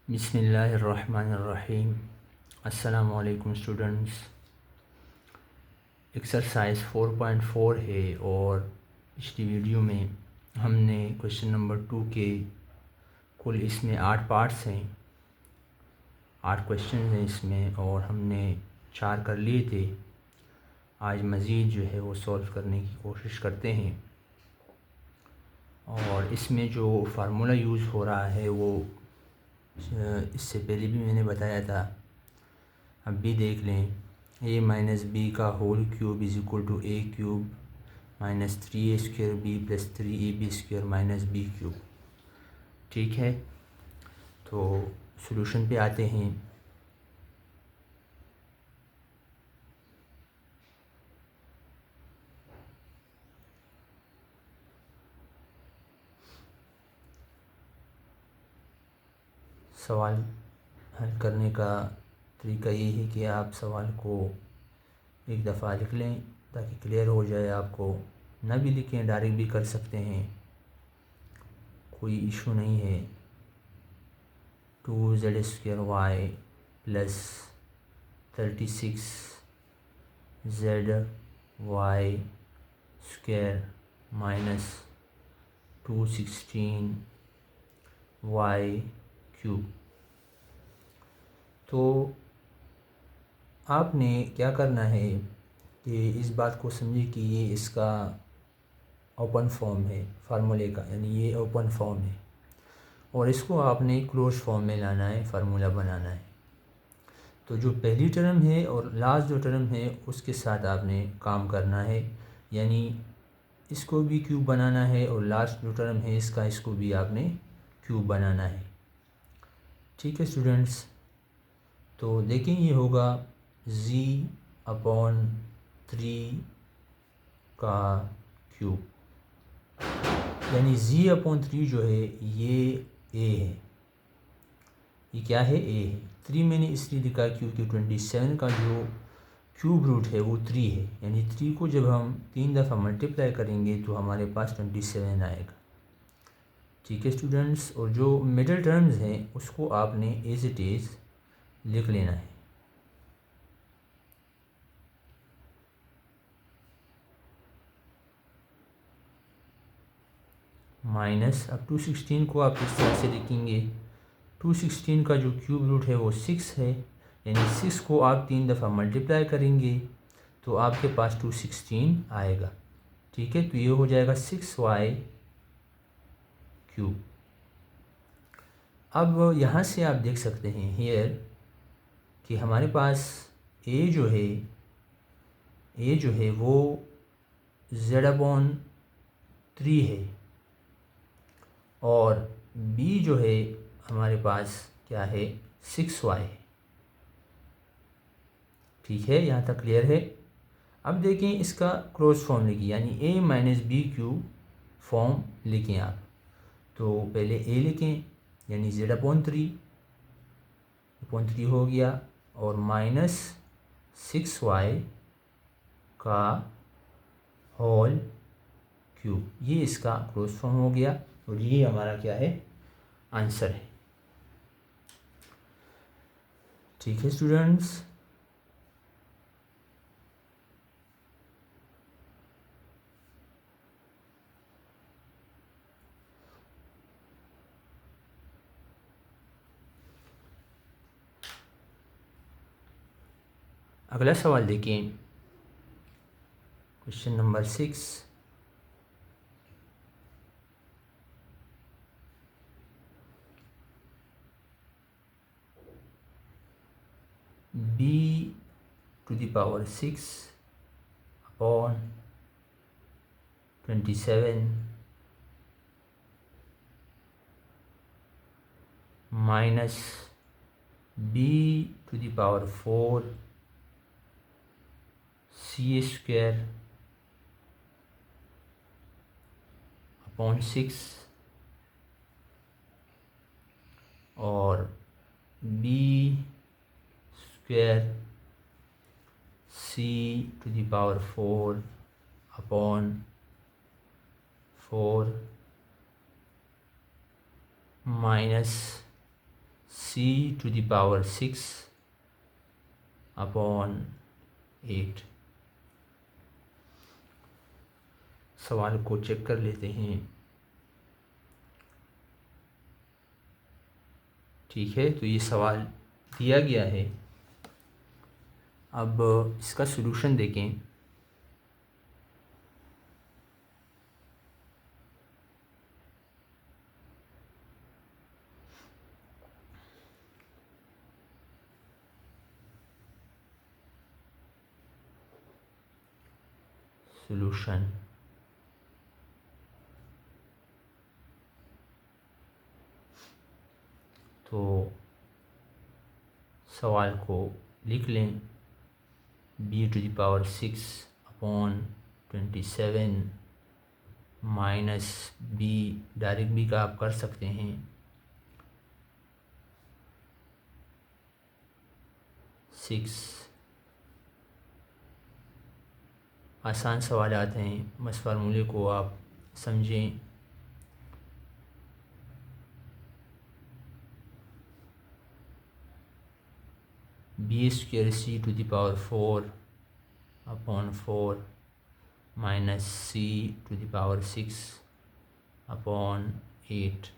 बिस्मिल्लाहिर्रहमानिर्रहीम। अस्सलामु अलैकुम स्टूडेंट्स। एक्सरसाइज 4.4 है और पिछली वीडियो में हमने क्वेश्चन नंबर 2 के कुल इसमें 8 पार्ट्स हैं, 8 क्वेश्चन हैं इसमें और हमने 4 कर लिए थे। आज मज़ीद जो है वो सॉल्व करने की कोशिश करते हैं और इसमें जो फार्मूला यूज़ हो रहा है वो इससे पहले भी मैंने बताया था, अब भी देख लें। a माइनस बी का whole cube is equal to A cube minus 3a² B plus 3ab² minus B cube. ठीक है, तो सॉल्यूशन पे आते हैं। सवाल हल करने का तरीका ये है कि आप सवाल को एक दफ़ा लिख लें ताकि क्लियर हो जाए आपको। ना भी लिखें, डायरेक्ट भी कर सकते हैं, कोई इशू नहीं है। 2z² plus 36z² minus 216y³। तो आपने क्या करना है कि इस बात को समझिए कि ये इसका ओपन फॉर्म है फार्मूले का, यानी ये ओपन फॉर्म है और इसको आपने क्लोज फॉर्म में लाना है, फार्मूला बनाना है। तो जो पहली टर्म है और लास्ट जो टर्म है उसके साथ आपने काम करना है, यानी इसको भी क्यूब बनाना है और लास्ट जो टर्म है इसका, इसको भी आपने क्यूब बनाना है। ठीक है स्टूडेंट्स, तो देखें ये होगा z/3 का क्यूब, यानी z/3 जो है ये a है। ये क्या है? a है। 3 मैंने इसलिए लिखा क्योंकि 27 का जो क्यूब रूट है वो 3 है, यानी 3 को जब हम 3 दफ़ा मल्टीप्लाई करेंगे तो हमारे पास 27 आएगा। ठीक है स्टूडेंट्स, और जो मिडिल टर्म्स हैं उसको आपने एज इट इज़ लिख लेना है। माइनस, अब 216 को आप इस तरह से लिखेंगे। 216 का जो क्यूब रूट है वो 6 है, यानी 6 को आप 3 दफ़ा मल्टीप्लाई करेंगे तो आपके पास 216 आएगा। ठीक है, तो ये हो जाएगा 6y³। अब यहाँ से आप देख सकते हैं हियर कि हमारे पास a जो है वो z/3 है और b जो है हमारे पास क्या है? 6y है। ठीक है, यहाँ तक क्लियर है। अब देखें इसका क्रॉस फॉर्म लिखिए, यानी a माइनस b³ फॉर्म लिखें आप। तो पहले a लिखें, यानी z/3 हो गया और माइनस 6y का होल क्यूब, ये इसका क्रॉस फॉर्म हो गया और ये हमारा क्या है? आंसर है। ठीक है स्टूडेंट्स, अगला सवाल देखिए, question number 6। b⁻6/27 minus b⁻4c² 6 और b²c⁴ माइनस c⁻6 अपॉन 8। सवाल को चेक कर लेते हैं। ठीक है, तो ये सवाल दिया गया है। अब इसका सलूशन देखें। सलूशन तो सवाल को लिख लें। b⁻6 upon 27 minus b, direct b का आप कर सकते हैं, 6। आसान सवाल आते हैं, बस फार्मूले को आप समझें। b² c⁻4 upon 4 minus c⁻6 upon 8।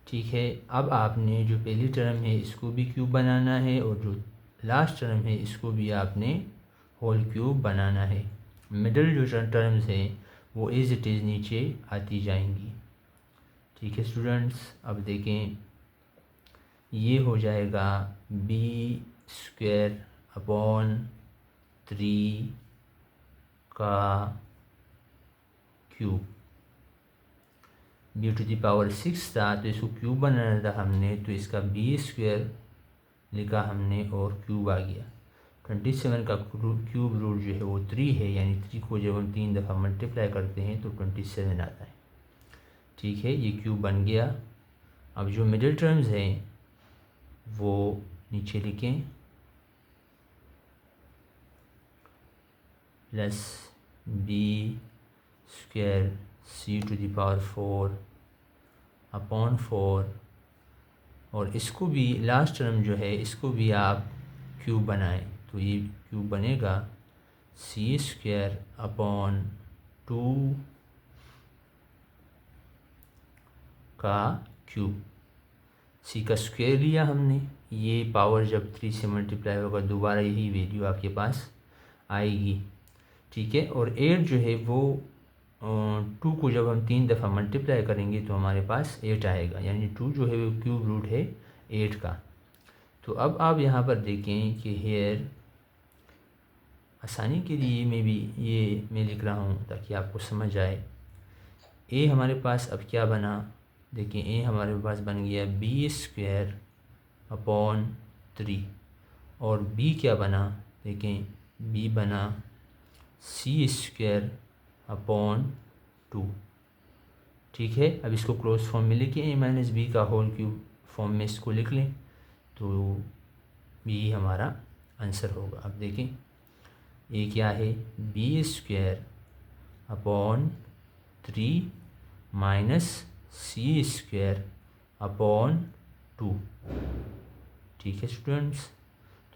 ठीक है, अब आपने जो पहली टर्म है इसको भी क्यूब बनाना है और जो लास्ट टर्म है इसको भी आपने होल क्यूब बनाना है। मिडल जो टर्म्स हैं वो एज इट इज़ नीचे आती जाएंगी। ठीक है स्टूडेंट्स, अब देखें, ये हो जाएगा b² अपॉन 3 का क्यूब। b⁻6 था तो इसको क्यूब बनाना था हमने, तो इसका b² लिखा हमने और क्यूब आ गया। 27 का क्यूब रूट जो है वो 3 है, यानी 3 को जब हम 3 दफ़ा मल्टीप्लाई करते हैं तो 27 आता है। ठीक है, ये क्यूब बन गया। अब जो मिडिल टर्म्स हैं वो नीचे लिखें, प्लस b² c⁻4 अपॉन 4, और इसको भी लास्ट टर्म जो है इसको भी आप क्यूब बनाएं, तो ये क्यूब बनेगा c² अपॉन 2 का क्यूब। c का स्क्वायर लिया हमने, ये पावर जब 3 से मल्टीप्लाई होगा दोबारा यही वैल्यू आपके पास आएगी। ठीक है, और 8 जो है वो 2 को जब हम 3 दफ़ा मल्टीप्लाई करेंगे तो हमारे पास 8 आएगा, यानी 2 जो है वो क्यूब रूट है 8 का। तो अब आप यहाँ पर देखें कि हेयर आसानी के लिए मैं लिख रहा हूँ ताकि आपको समझ आए। ए हमारे पास अब क्या बना, देखिए ए हमारे पास बन गया b² अपॉन 3, और b क्या बना, देखें b बना c² अपॉन 2। ठीक है, अब इसको क्लोज फॉर्म में लिखें, a माइनस बी का होल क्यूब फॉर्म में इसको लिख लें तो b हमारा आंसर होगा। अब देखें ये क्या है, b² upon 3 minus c² upon 2। ठीक है स्टूडेंट्स,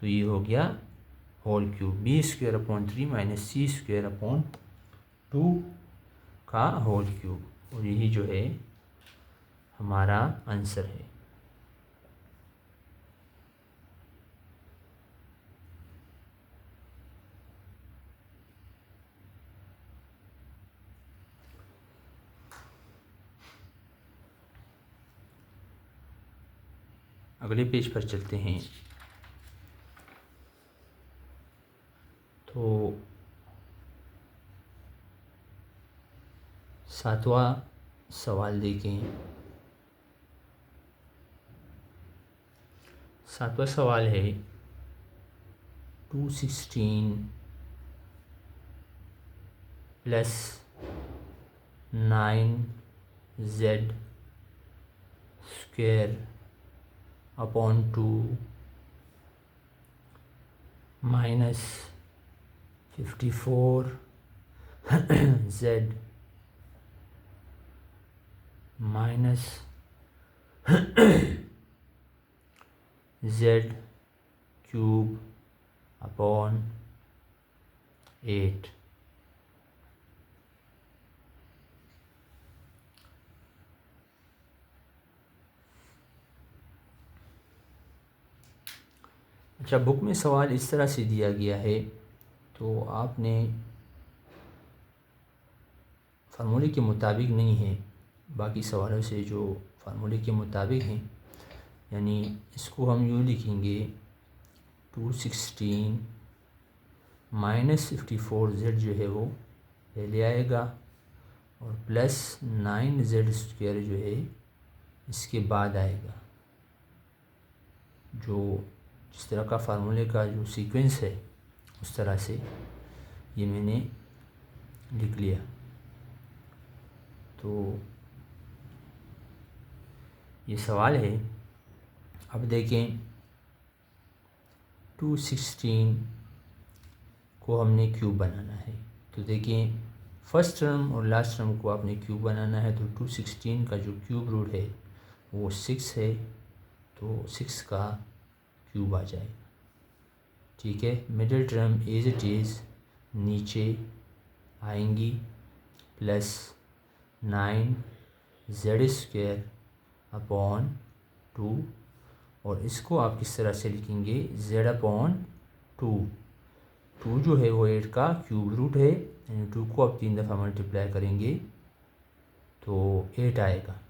तो ये हो गया whole cube, b² upon 3 minus c² upon 2 का होल क्यूब, और यही जो है हमारा आंसर है। अगले पेज पर चलते हैं। तो 7वां सवाल देखें। 7वां सवाल है 216 plus 9z square upon 2 minus 54z minus Z cube upon 8। अच्छा, बुक में सवाल इस तरह से दिया गया है, तो आपने फार्मूले के मुताबिक नहीं है, बाकी सवालों से जो फार्मूले के मुताबिक हैं, यानी इसको हम यूँ लिखेंगे 216 माइनस 54 जेड जो है वो पहले आएगा, और प्लस 9 जेड स्क्वायर जो है इसके बाद आएगा। जो जिस तरह का फार्मूले का जो सीक्वेंस है उस तरह से ये मैंने लिख लिया। तो ये सवाल है, अब देखें 216 को हमने क्यूब बनाना है, तो देखिए फर्स्ट टर्म और लास्ट टर्म को आपने क्यूब बनाना है, तो 216 का जो क्यूब रूट है वो 6 है, तो 6 का क्यूब आ जाएगा। ठीक है, middle term as it is नीचे आएंगी, प्लस 9 जेड स्क्वायर अपॉन 2, और इसको आप किस तरह से लिखेंगे, जेड अपॉन 2। 2 जो है वो 8 का क्यूब रूट है, यानी 2 को आप 3 दफ़ा मल्टीप्लाई करेंगे तो 8 आएगा।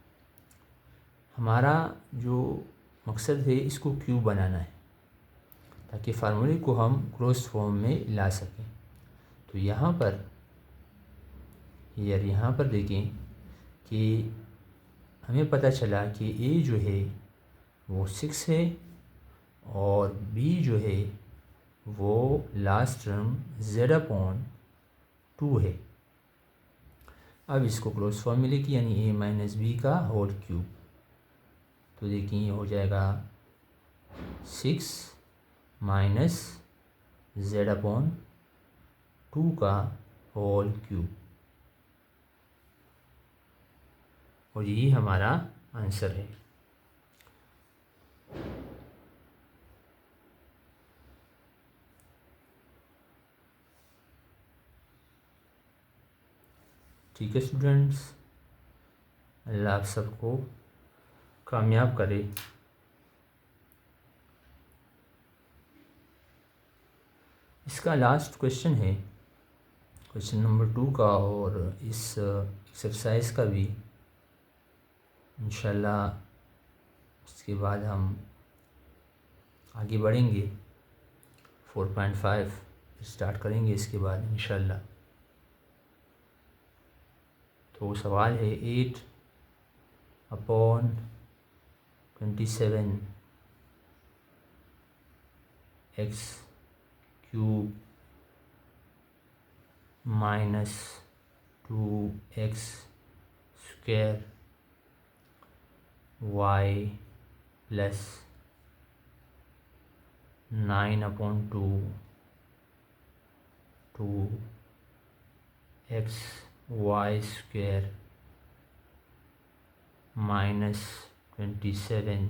हमारा जो मकसद है इसको क्यूब बनाना है ताकि फार्मूले को हम क्लोज्ड फॉर्म में ला सकें। तो यहाँ पर देखें कि हमें पता चला कि ए जो है वो 6 है और बी जो है वो लास्ट टर्म जेड अपॉन 2 है। अब इसको क्लोज फॉर्म में लिखिए, यानी ए माइनस बी का होल क्यूब। तो देखिए ये हो जाएगा 6 माइनस जेड अपॉन 2 का होल क्यूब, और यही हमारा आंसर है। ठीक है स्टूडेंट्स, अल्लाह आप सबको कामयाब करे। इसका लास्ट क्वेश्चन है क्वेश्चन नंबर 2 का, और इस एक्सरसाइज का भी इंशाल्लाह इसके बाद हम आगे बढ़ेंगे। 4.5 स्टार्ट करेंगे इसके बाद इंशाल्लाह। तो सवाल है 8 upon 27 X cube minus 2x square Y plus 9 upon 2x Y square minus 27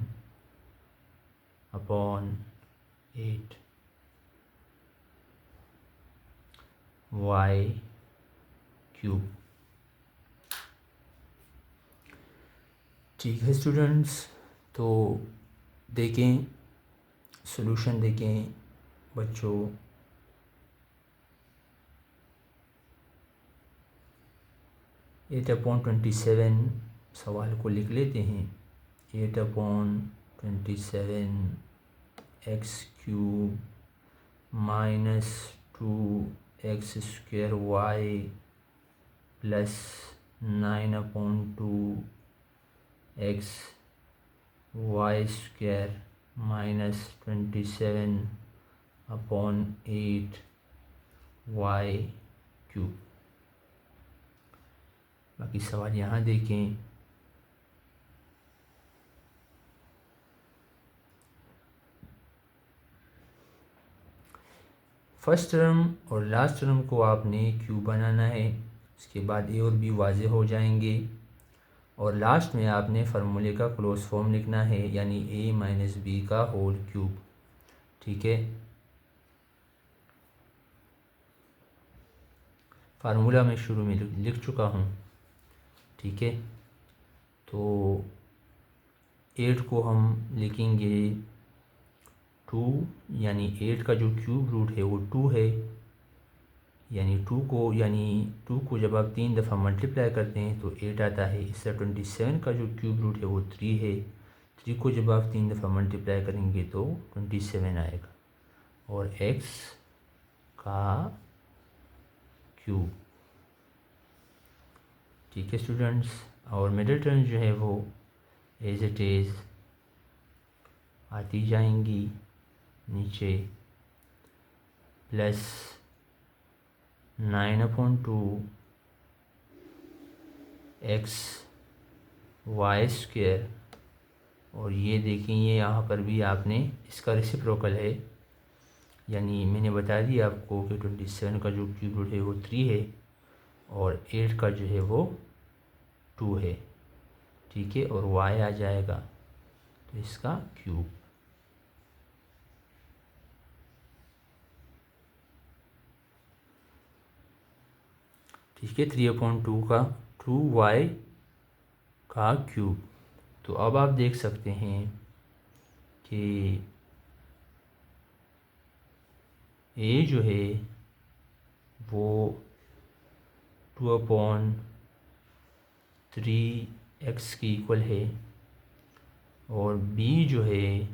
upon 8 Y cube. ठीक है स्टूडेंट्स, तो देखें सॉल्यूशन देखें बच्चों। 8 अपॉन 27 सवाल को लिख लेते हैं। 8 upon 27 X cube minus 2x square Y plus 9 upon 2x Y square minus 27 upon 8 Y cube. बाकी सवाल यहाँ देखें। फर्स्ट टर्म और लास्ट टर्म को आपने क्यूब बनाना है, इसके बाद ए और बी वाज़े हो जाएंगे। और लास्ट में आपने फार्मूले का क्लोज फॉर्म लिखना है, यानी a माइनस बी का होल क्यूब। ठीक है, फार्मूला मैं शुरू में लिख चुका हूँ। ठीक है, तो 8 को हम लिखेंगे 2, यानी 8 का जो क्यूब रूट है वो 2 है, यानी 2 को जब आप 3 दफ़ा मल्टीप्लाई करते हैं तो 8 आता है। इससे 27 का जो क्यूब रूट है वो 3 है, 3 को जब आप 3 दफ़ा मल्टीप्लाई करेंगे तो 27 आएगा, और x का क्यूब। ठीक है स्टूडेंट्स, और मिडिल टर्म जो है वो एज इट इज़ आती जाएंगी नीचे, प्लस 9/2 x वाई स्क्वेयर, और ये देखें ये यहाँ पर भी आपने इसका रेसिप्रोकल है, यानी मैंने बता दिया आपको कि 27 का जो क्यूब रूट है वो 3 है और 8 का जो है वो 2 है। ठीक है, और y आ जाएगा तो इसका क्यूब। ठीक है, 3/2 का 2y का क्यूब। तो अब आप देख सकते हैं कि a जो है वो 2/3x की इक्वल है, और b जो है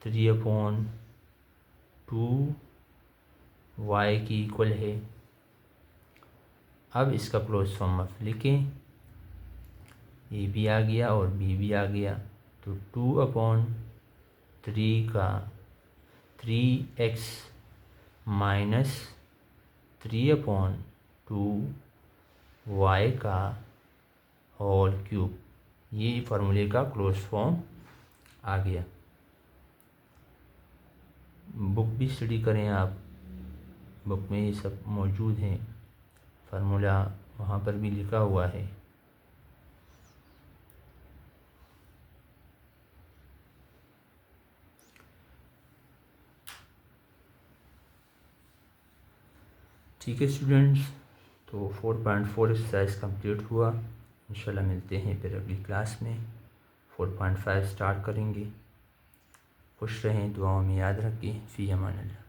3/2y की इक्वल है। अब इसका क्लोज फॉर्म आप लिखें, ए भी आ गया और बी भी आ गया, तो 2/3 का 3x माइनस 3/2y का होल क्यूब, ये फार्मूले का क्लोज फॉर्म आ गया। बुक भी स्टडी करें आप, बुक में ये सब मौजूद हैं, फार्मूला वहाँ पर भी लिखा हुआ है। ठीक है स्टूडेंट्स, तो 4.4 एक्सरसाइज कंप्लीट हुआ। इंशाल्लाह मिलते हैं फिर अगली क्लास में, 4.5 स्टार्ट करेंगे। खुश रहें, दुआओं में याद रखें। फ़ी अमान अल्लाह।